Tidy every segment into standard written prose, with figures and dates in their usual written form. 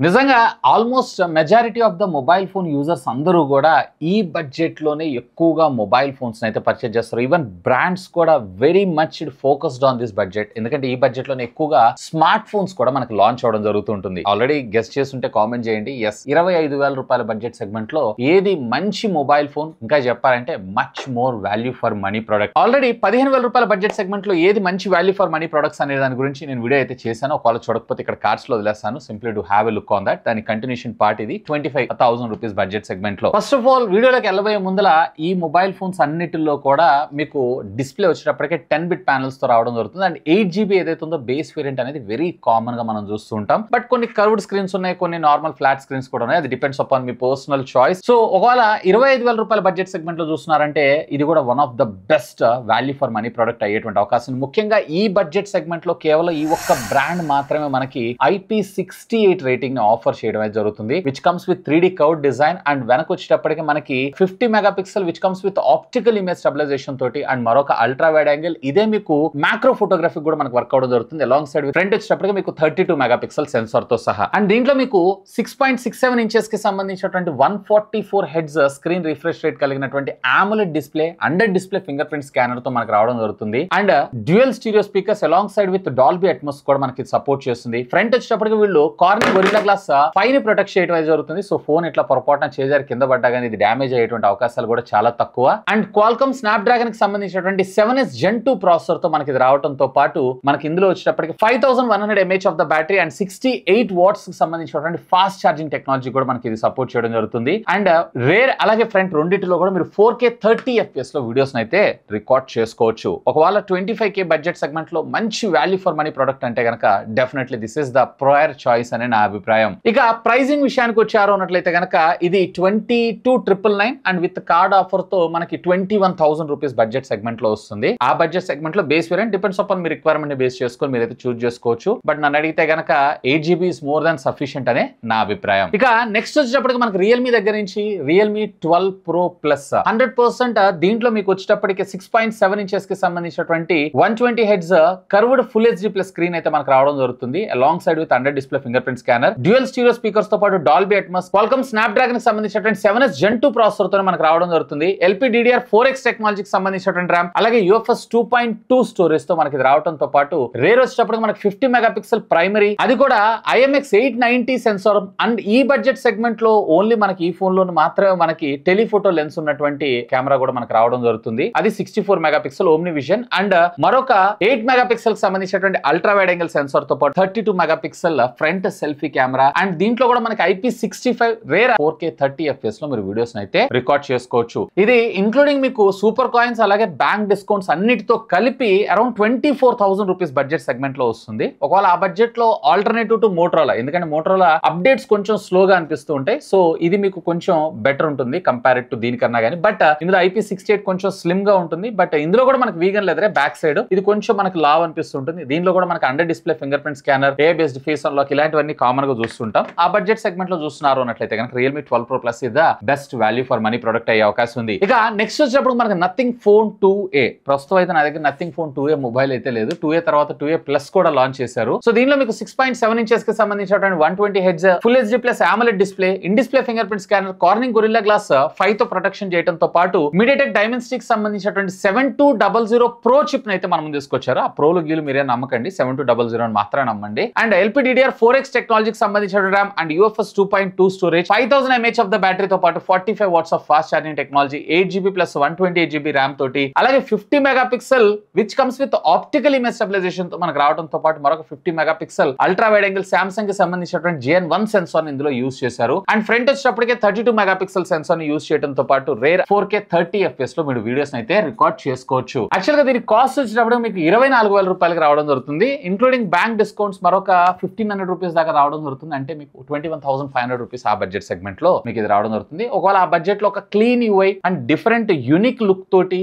నిజంగా almost majority of the mobile phone users అందరూ కూడా ఈ బడ్జెట్లోనే ఎక్కువగా మొబైల్ ఫోన్స్ని అయితే పర్చేజ్ చేస్తారు. ఈవెన్ బ్రాండ్స్ కూడా very much focused on this budget. ఎందుకంటే ఈ బడ్జెట్లోనే ఎక్కువగా స్మార్ట్ ఫోన్స్ కూడా మనకు లాంచ్ అవడం జరుగుతుంటుంది. ఆల్రెడీ గెస్ట్ చేస్తుంటే కామెంట్ చేయండి. ఎస్, 25,000 రూపాయల బడ్జెట్ సెగ్మెంట్ లో ఏది మంచి మొబైల్ ఫోన్, ఇంకా చెప్పాలంటే much more value for money product. Already 15,000 రూపాయల బడ్జెట్ సెగ్మెంట్ లో ఏది మంచి వాల్యూ ఫర్ మనీ ప్రొడక్ట్స్ అనే దాని గురించి నేను వీడియో అయితే చేశాను. ఒకవేళ చూడకపోతే ఇక్కడ కార్డ్స్ లో వదిలేస్తాను. Simply to have a look on that. దాని కంటిన్యూషన్ పార్ట్ ఇది 25,000 రూపీస్ బడ్జెట్ సెగ్మెంట్ లో. ఫస్ట్ ఆఫ్ ఆల్ వీడియోలోకి వెళ్ళబోయే ముందల ఈ మొబైల్ ఫోన్స్ అన్నిటిలో కూడా మీకు డిస్ప్లే వచ్చేటప్పటికే 10-bit ప్యానల్స్ తో రావడం జరుగుతుంది. అండ్ 8GB ఏదైతే ఉందో బేస్ వేరియంట్ అనేది వెరీ కామన్ గా మనం చూస్తూ ఉంటాం. బట్ కొన్ని కర్వ్డ్ స్క్రీన్స్ ఉన్నాయి, కొన్ని నార్మల్ ఫ్లాట్ స్క్రీన్స్ కూడా ఉన్నాయి. అది depends upon me personal choice. So ఒకవేళ 25,000 రూపాయల బడ్జెట్ సెగ్మెంట్ లో చూస్తున్నారంటే ఇది కూడా one of the best value for money product అయ్యేటువంటి అవకాశం. ముఖ్యంగా ఈ బడ్జెట్ సెగ్మెంట్ లో కేవలం ఈ ఒక్క బ్రాండ్ మాత్రమే మనకి IP68 రేటింగ్ ని ఆఫర్ చేయడం జరుగుతుంది, which comes with 3D curve design. And వెనక వచ్చేటప్పటికి మనకి 50 megapixel which comes with optical image stabilization తోటి అండ్ మరొక అల్ట్రా వైడ్ యాంగిల్. ఇదే మీకు మ్యాక్రో ఫోటోగ్రఫీ కూడా మనకు వర్క్ అవడం జరుగుతుంది. అలాంగ్ సైడ్ ఫ్రంట్ వచ్చేటప్పటికి మీకు 32 మెగాపిక్సెల్ సెన్సార్ తో సహా. అండ్ దీంట్లో మీకు 6.67 ఇంచెస్ కి సంబంధించినటువంటి 144 హెడ్స్ స్క్రీన్ రిఫ్రెష్ రేట్ కలిగినటువంటి AMOLED display, under display fingerprint scanner తో మనకు రావడం జరుగుతుంది. And dual stereo speakers along side with Dolby Atmos కూడా మనకి సపోర్ట్ చేస్తుంది. ఫ్రంట్ వచ్చేటప్పటికి వీళ్ళు కార్నింగ్ గొరిల్లా గ్లాస్ పైన ప్రొటెక్ట్ చేయడం జరుగుతుంది. సో ఫోన్ ఇట్లా పొరపాటున చేజారి కింద పడ్డా కానీ ఇది డ్యామేజ్ అయ్యేటువంటి అవకాశాలు కూడా చాలా తక్కువ. అండ్ క్వాల్కమ్ స్నాప్డ్రాగన్ కి సంబంధించినటువంటి 7S Gen 2 ప్రాసెసర్ తో మనకి ఇది రావడంతో పాటు మనకి ఇందులో వచ్చేటప్పటికి 5100 mAh of the battery and 68 watts కి సంబంధించినటువంటి ఫాస్ట్ ఛార్జింగ్ టెక్నాలజీ కూడా మనకి ఇది సపోర్ట్ చేయడం జరుగుతుంది. అండ్ రేర్ అలాగే ఫ్రంట్ రెండింటిలో కూడా మీరు 4K 30 FPS లో వీడియోస్ అయితే రికార్డ్ చేసుకోవచ్చు. ఒకవేళ 25K బడ్జెట్ సెగ్మెంట్ లో మంచి వాల్యూ ఫర్ మనీ ప్రొడక్ట్ అంటే కనుక definitely this is the prior choice అనే నా అభిప్రాయం. ఇక ప్రైజింగ్ విషయానికి వచ్చారు అన్నట్లయితే కనుక ఇది 22,999 అండ్ విత్ కార్డ్ ఆఫర్ తో మనకి 21,000 రూపీస్ బడ్జెట్ సెగ్మెంట్ లో వస్తుంది. ఆ బడ్జెట్ సెగ్మెంట్ లో base variant depends upon me requirement ని బేస్ చేసుకొని మీరైతే చూస్ చేసుకోవచ్చు. బట్ నన్ను అడిగితే కనుక 8GB is more than sufficient అనే నా అభిప్రాయం. ఇక నెక్స్ట్ వచ్చేటప్పటికి మనకి రియల్మీ దగ్గర నుంచి రియల్మీ 12 Pro Plus 100% దీంట్లో మీకు వచ్చేటప్పటికి 6.7 ఇంచెస్ కి సంబంధించినటువంటి 120 heads curved full HD plus screen అయితే మనకు రావడం జరుగుతుంది. Along side with under display fingerprint scanner, dual stereo speakers తో పాటు డాల్బీ అట్మాస్, క్వాల్కమ్ స్నాప్డ్రాగన్ కి సంబంధించినటువంటి 7S Gen 2 ప్రాసెసర్ తో మనకు రావడం జరుగుతుంది. LPDDR4X టెక్నాలజీకి సంబంధించినటువంటి ర్యామ్, అలాగే UFS 2.2 స్టోరేజ్ తో మనకి రావడంతో పాటు రేర్ వచ్చేటప్పటికి మనకి 50 మెగాపిక్సెల్ ప్రైమరీ, అది కూడా IMX890 సెన్సార్. అండ్ ఈ బడ్జెట్ సెగ్మెంట్ లో ఓన్లీ మనకి ఈ ఫోన్ లో మాత్రమే మనకి టెలిఫోటో లెన్స్ ఉన్నటువంటి కెమెరా కూడా మనకు రావడం జరుగుతుంది. అది 64 మెగాపిక్సెల్ ఓమ్ని విజన్ అండ్ మరొక 8 మెగాపిక్సెల్ కి సంబంధించినటువంటి అల్ట్రా వైడ్ యాంగిల్ సెన్సార్ తో పాటు 32 megapixel front selfie camera. And దీంట్లో కూడా మనకి IP65 రేర్ 4K 30 FPS లో మీరు వీడియోస్ అయితే రికార్డ్ చేసుకోవచ్చు. ఇది ఇంక్లూడింగ్ మీకు సూపర్ కాయిన్స్ అలాగే బ్యాంక్ డిస్కౌంట్స్ అన్నిటితో కలిపి అరౌండ్ 24,000 రూపీస్ బడ్జెట్ సెగ్మెంట్ లో వస్తుంది. ఒకవేళ ఆ బడ్జెట్ లో ఆల్టర్నేటివ్ టు మోటరోలా, ఎందుకంటే మోటరోలా అప్డేట్స్ కొంచెం స్లోగా అనిపిస్తూ ఉంటాయి. సో ఇది మీకు కొంచెం బెటర్ ఉంటుంది కంపేర్డ్ టు దీనికన్నా కానీ. బట్ ఇందులో IP68 కొంచెం స్లిమ్ గా ఉంటుంది. బట్ ఇందులో కూడా మనకి వీగన్ లెదరే బ్యాక్ సైడ్, ఇది కొంచెం మనకి లావ్ అనిపిస్తుంటుంది. దీనిలో కూడా మనకి under display fingerprint scanner, AI based face unlock ఇలాంటివన్నీ కామన్ గా చూస్తుంటాం. ఆ బడ్జెట్ సెగ్మెంట్ లో చూస్తున్నారు అన్నట్లయితే కనుక Realme 12 Pro Plus is the best value for money product అయ్యే అవకాశం ఉంది. ఇక నెక్స్ట్ వచ్చేటప్పుడు మనకి నథింగ్ ఫోన్ 2A. ప్రస్తుతం అయితే నా దగ్గర నథింగ్ ఫోన్ 2A మొబైల్ అయితే లేదు. 2A తర్వాత 2A Plus కూడా లాంచ్ చేశారు. సో దీనిలో మీకు 6.7 ఇంచెస్ కి సంబంధించినటువంటి 120 hertz full HD plus AMOLED display, in display fingerprint scanner, Corning Gorilla Glass 5 తో ప్రొటెక్షన్ చేయడంతో పాటు మీడియాటెక్ డైమెన్సిటీకి సంబంధించినటువంటి 7200 Pro చిప్ అయితే మనం తీసుకొచ్చారు. ఆ ప్రోలు గీలు మీరే నమ్మకండి, 7200 అని మాత్రమే నమ్మండి. అండ్ LPDDR4X టెక్నాలజీకి సంబంధించిన RAM and UFS 2.2 storage, 5000 mAh of the battery తో పాటు 45 watts of fast charging technology, 8GB plus 128GB RAM తోటి, అలాగే 50 megapixel which comes with optical image stabilization తో మనకు రావడంతో పాటు మరొక 50 megapixel ultra wide angle Samsung కి సంబంధించినటువంటి GN1 సెన్సార్ ఇందులో యూజ్ చేశారు. అండ్ ఫ్రంట్ వచ్చేటప్పటికే 32 మెగాపిక్సెల్ సెన్సార్ ని యూజ్ చేయడంతో పాటు రేర్ 4K 30 FPS లో మీరు వీడియోస్ అయితే రికార్డ్ చేసుకోవచ్చు. యాక్చువల్ గా దీని కాస్ట్ వచ్చేటప్పుడు మీకు 24,000 రూపాయలకి రావడం జరుగుతుంది. ఇంక్లూడింగ్ బ్యాంక్ డిస్కౌంట్స్ మరొక 1,500 రూపీస్ దాకా రావడం జరుగుతుంది. అంటే మీకు 21,500 రూపీస్ ఆ బడ్జెట్ సెగ్మెంట్ లో మీకు ఇది రావడం జరుగుతుంది. ఒకవేళ ఆ బడ్జెట్ లో ఒక clean UI and different unique look తోటి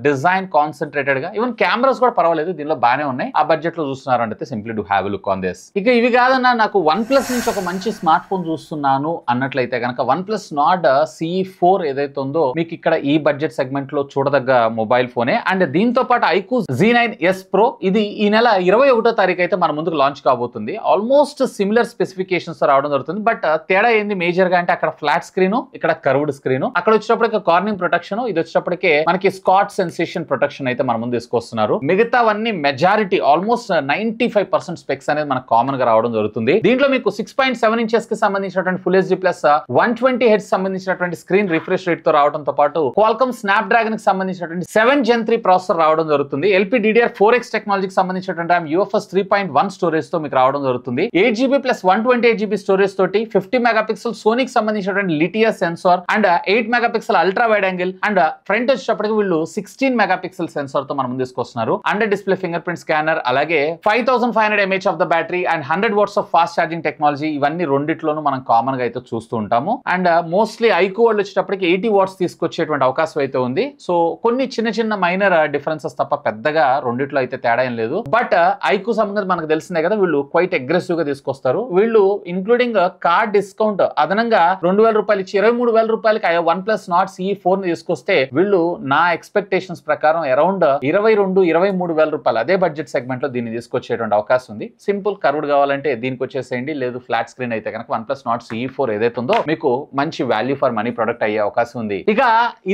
డిజైన్ కాన్సన్ట్రేటెడ్ గా, ఈవెన్ కెమెరాస్ కూడా పర్వాలేదు దీనిలో బాగానే ఉన్నాయి, ఆ బడ్జెట్ లో చూస్తున్నారు అంటే simply do have a look on this. ఇక ఇవి కాదన్నా నాకు OnePlus నుంచి ఒక మంచి స్మార్ట్ ఫోన్ చూస్తున్నాను అన్నట్లయితే కనుక OnePlus Nord CE4 ఏదైతే ఉందో మీకు ఇక్కడ ఈ బడ్జెట్ సెగ్మెంట్ లో చూడదగ్గ మొబైల్ ఫోనే. అండ్ దీంతో పాటు iQOO Z9S Pro ఇది ఈ నెల 21వ తారీఖు అయితే మన ముందుకు లాంచ్ కాబోతుంది. ఆల్మోస్ట్ సిమిలర్ స్పెసిఫికేషన్ స్పెసిఫికేషన్స్ రావడం జరుగుతుంది. బట్ తేడా ఏంది మేజర్ గా అంటే అక్కడ ఫ్లాట్ స్క్రీన్, ఇక్కడ కర్వ్డ్ స్క్రీన్, అక్కడ వచ్చేటప్పటికి కార్నింగ్ ప్రొటెక్షన్, ఇది వచ్చేటప్పటికే మనకి స్కాట్ సెన్సేషన్ ప్రొటెక్షన్ అయితే మన ముందు తీసుకొస్తున్నారు. మిగతావన్నీ మెజారిటీ ఆల్మోస్ట్ 95% స్పెక్స్ అనేది మనకు కామన్ గా రావడం జరుగుతుంది. దీంట్లో మీకు 6.7 ఇంచెస్ కి సంబంధించినటువంటి ఫుల్ హెచ్డి ప్లస్ 120 హెర్ట్జ్ సంబంధించినటువంటి స్క్రీన్ రిఫ్రెష్ రేట్ తో రావడంతో పాటు క్వాల్కమ్ స్నాప్ డ్రాగన్ కి సంబంధించినటువంటి 7 Gen 3 ప్రాసెసర్ రావడం జరుగుతుంది. LPDDR4X టెక్నాలజీకి సంబంధించినటువంటి UFS 3.1 స్టోరేజ్ తో మీకు రావడం జరుగుతుంది. 8GB ప్లస్ 128GB స్టోరేజ్ తోటి 50 మెగాపిక్సెల్ సోనీకి సంబంధించినటువంటి Lytia sensor and 8 megapixel ultra wide angle and front వచ్చేటప్పటికి వీళ్ళు 16 మెగాపిక్సెల్ సెన్సార్ తో మనం ముందు తీసుకొస్తున్నారు. Under display fingerprint scanner, అలాగే 5500 mAh of the battery and 100 watts of fast charging technology, ఇవన్నీ రెండిట్లోనూ మనం కామన్ గా అయితే చూస్తూ ఉంటాము. అండ్ మోస్ట్లీ ఐక్యూ వాళ్ళు వచ్చేటప్పటికి 80 watts తీసుకొచ్చేటువంటి అవకాశం అయితే ఉంది. సో కొన్ని చిన్న చిన్న మైనర్ డిఫరెన్సెస్ తప్ప పెద్దగా రెండిట్లో అయితే తేడా ఏం లేదు. బట్ ఐక్యూ సంబంధించి మనకు తెలిసిందే కదా, వీళ్ళు క్వైట్ అగ్రెసివ్ గా తీసుకొస్తారు. వీళ్ళు ఇంక్లూడింగ్ కార్డ్ డిస్కౌంట్ అదనంగా 2000 రూపాయలు ఇచ్చి 23,000 రూపాయలకి OnePlus Nord CE 4 ని తీసుకొస్తే వీళ్ళు నా ఎక్స్పెక్టేషన్స్ ప్రకారం అరౌండ్ 22-23,000 రూపాయలు అదే బడ్జెట్ సెగ్మెంట్ లో దీన్ని తీసుకొచ్చేటువంటి అవకాశం ఉంది. సింపుల్ కర్వ్డ్ కావాలంటే దీనికి వచ్చేసేయండి, లేదు ఫ్లాట్ స్క్రీన్ అయితే కనుక OnePlus Nord CE 4 ఏదైతే ఉందో మీకు మంచి వాల్యూ ఫర్ మనీ ప్రొడక్ట్ అయ్యే అవకాశం ఉంది. ఇక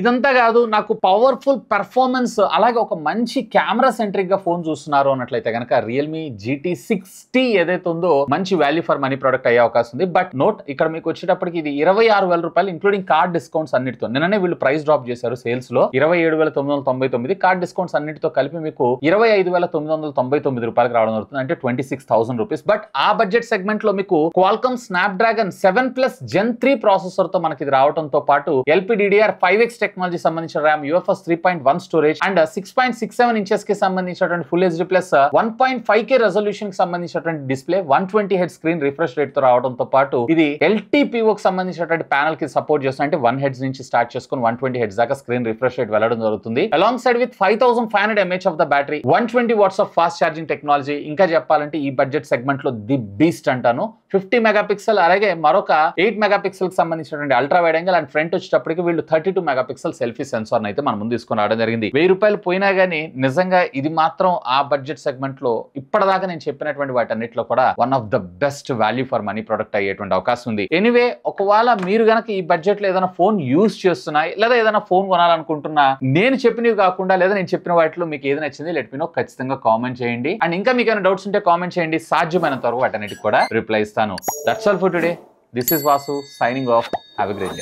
ఇదంతా కాదు, నాకు పవర్ఫుల్ పెర్ఫార్మెన్స్ అలాగే ఒక మంచి కెమెరా సెంట్రిక్ గా ఫోన్ చూస్తున్నారు అన్నట్లయితే కనుక Realme GT6T ఏదైతే ఉందో మంచి వాల్యూ ఫర్ మనీ ప్రొడక్ట్ అయ్యే అవకాశం ఉంది. బట్ నోట్, ఇక్కడ మీకు వచ్చేటప్పటికి ఇది 26,000 రూపాయలు ఇంక్లూడింగ్ కార్డ్ డిస్కౌంట్స్ అన్నిటితో. నిన్ననే వీళ్ళు ప్రైస్ డ్రాప్ చేశారు సేల్స్ లో 27,999, కార్డ్ డిస్కౌంట్స్ అన్నిటితో కలిపి మీకు 25,999 రూపాయలకు రావడం జరుగుతుంది, అంటే 26,000 రూపీస్. బట్ ఆ బడ్జెట్ సెగ్మెంట్ లో మీకు Qualcomm snap dragon 7+ Gen 3 processor తో మనకి ఇది రావడంతో పాటు LPDDR5X టెక్నాలజీ సంబంధించిన RAM, UFS 3.1 storage and 6.67 inches కి సంబంధించినటువంటి full HD plus 1.5K resolution కి సంబంధించినటువంటి display, 120 hertz screen refresh rate తో రావడంతో పాటు ఇది LTPO కి సంబంధించినటువంటి ప్యానల్ కి సపోర్ట్ చేస్తుంది. అంటే 1 హెర్ట్జ్ నుంచి స్టార్ట్ చేసుకుని 120 హెర్ట్జ్ దాకా స్క్రీన్ రిఫ్రెష్ రేట్ వెళ్ళడం జరుగుతుంది. Along side with 5500 mAh of the battery, 120 watts of fast charging technology. ఇంకా చెప్పాలంటే ఈ బడ్జెట్ సెగ్మెంట్ లో ది బీస్ట్ అంటాను. 50 మెగాపిక్సెల్ అలాగే మరొక 8 మెగాపిక్సెల్ కి సంబంధించినటువంటి ultra wide angle and front వచ్చేటప్పటికి వీళ్ళు 32 మెగాపిక్సెల్ సెల్ఫీ సెన్సార్ అయితే మనం ముందు తీసుకొని రావడం జరిగింది. 1000 రూపాయలు పోయినా గానీ నిజంగా ఇది మాత్రం ఆ బడ్జెట్ సెగ్మెంట్ లో ఇప్పటిదాకా నేను చెప్పినటువంటి వాటన్నిటిలో కూడా one of the best value for money product అయ్యేటువంటి అవకాశం ఉంది. ఎనీవే, ఒకవేళ మీరు గనక ఈ బడ్జెట్ లో ఏదైనా ఫోన్ యూజ్ చేస్తున్నా లేదా ఏదైనా ఫోన్ కొనాలనుకుంటున్నా, నేను చెప్పినవి కాకుండా లేదా నేను చెప్పిన వాటిలో మీకు ఏది నచ్చింది లెట్ మీ నో, ఖచ్చితంగా కామెంట్ చేయండి. అండ్ ఇంకా మీకు ఏమైనా డౌట్స్ ఉంటే కామెంట్ చేయండి, సాధ్యమైనంత వరకు వాటన్నిటికి కూడా రిప్లై ఇస్తాను. That's all for today. This is Vasu signing off. Have a great day.